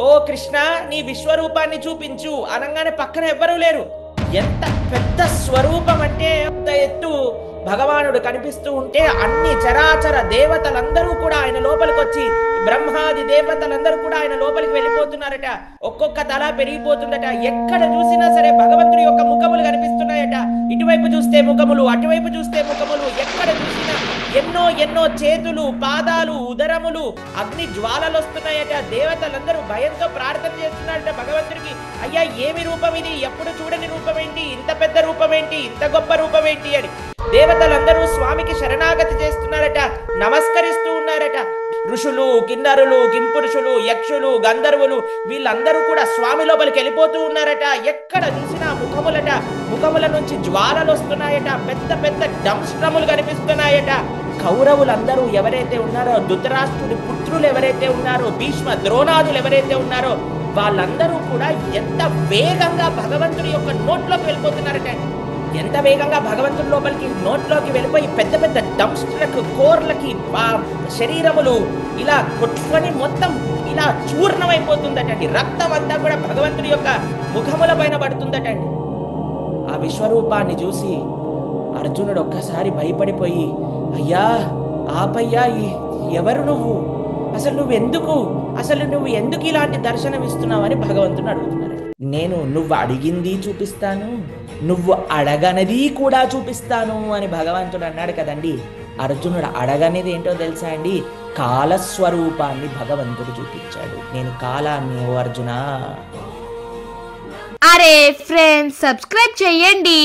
ఓ కృష్ణ నీ విశ్వరూపాన్ని చూపించు అనగానే పక్కన ఎవ్వరూ లేరు. ఎంత పెద్ద స్వరూపం అంటే అంత ఎత్తు భగవానుడు కనిపిస్తూ ఉంటే అన్ని చరాచర దేవతలందరూ కూడా ఆయన లోపలికి వచ్చి, బ్రహ్మాది దేవతలందరూ కూడా ఆయన లోపలికి వెళ్ళిపోతున్నారట. ఒక్కొక్క తల పెరిగిపోతుందట. ఎక్కడ చూసినా సరే భగవంతుడి యొక్క ముఖములు కనిపిస్తున్నాయట. ఇటువైపు చూస్తే ముఖములు, అటువైపు చూస్తే ముఖములు, ఎక్కడ చూసినా ఎన్నో ఎన్నో చేతులు, పాదాలు, ఉదరములు, అగ్ని జ్వాలలు వస్తున్నాయట. దేవతలందరూ భయంతో ప్రార్థన చేస్తున్నారట భగవంతుడికి. అయ్యా ఏమి రూపం ఇది, ఎప్పుడు చూడని రూపం ఏంటి, ఇంత పెద్ద రూపం ఏంటి, ఇంత గొప్ప రూపం ఏంటి అని దేవతలందరూ స్వామికి శరణాగతి చేస్తున్నారట, నమస్కరిస్తూ ఉన్నారట. ఋషులు, కిన్నరులు, కింపురుషులు, యక్షులు, గంధర్వులు వీళ్ళందరూ కూడా స్వామి లోపలికి వెళ్ళిపోతూ ఉన్నారట. ఎక్కడ చూసినా ముఖములట, ముఖముల నుంచి జ్వాలలు వస్తున్నాయట, పెద్ద పెద్ద డంస్ట్రములు కనిపిస్తున్నాయట. కౌరవులందరూ ఎవరైతే ఉన్నారో, ధృతరాష్ట్రుడి పుత్రులు ఎవరైతే ఉన్నారో, భీష్మ ద్రోణాదులు ఎవరైతే ఉన్నారో వాళ్ళందరూ కూడా ఎంత వేగంగా భగవంతుడి యొక్క నోట్లోకి వెళ్ళిపోతున్నారట. ఎంత వేగంగా భగవంతుడి లోపలికి నోట్లోకి వెళ్ళిపోయి పెద్ద పెద్ద డంస్ట్రకు, కోర్లకి శరీరములు ఇలా కొట్టుకొని మొత్తం ఇలా చూర్ణమైపోతుందటండి. రక్తం అంతా కూడా భగవంతుడి యొక్క ముఖముల పైన పడుతుందటండి. ఆ విశ్వరూపాన్ని చూసి అర్జునుడు ఒక్కసారి భయపడిపోయి, అయ్యా ఆపయ్యా, ఎవరు నువ్వు, అసలు నువ్వు ఎందుకు ఇలాంటి దర్శనం ఇస్తున్నావని భగవంతుని అడుగుతున్నారు. నేను నువ్వు అడిగింది చూపిస్తాను, నువ్వు అడగనది కూడా చూపిస్తాను అని భగవంతుడు అన్నాడు కదండి. అర్జునుడు అడగనేది ఏంటో తెలుసా అండి? కాలస్వరూపాన్ని భగవంతుడు చూపించాడు. నేను కాలాన్ని, ఓ అర్జున. అరే ఫ్రెండ్స్, సబ్స్క్రైబ్ చేయండి.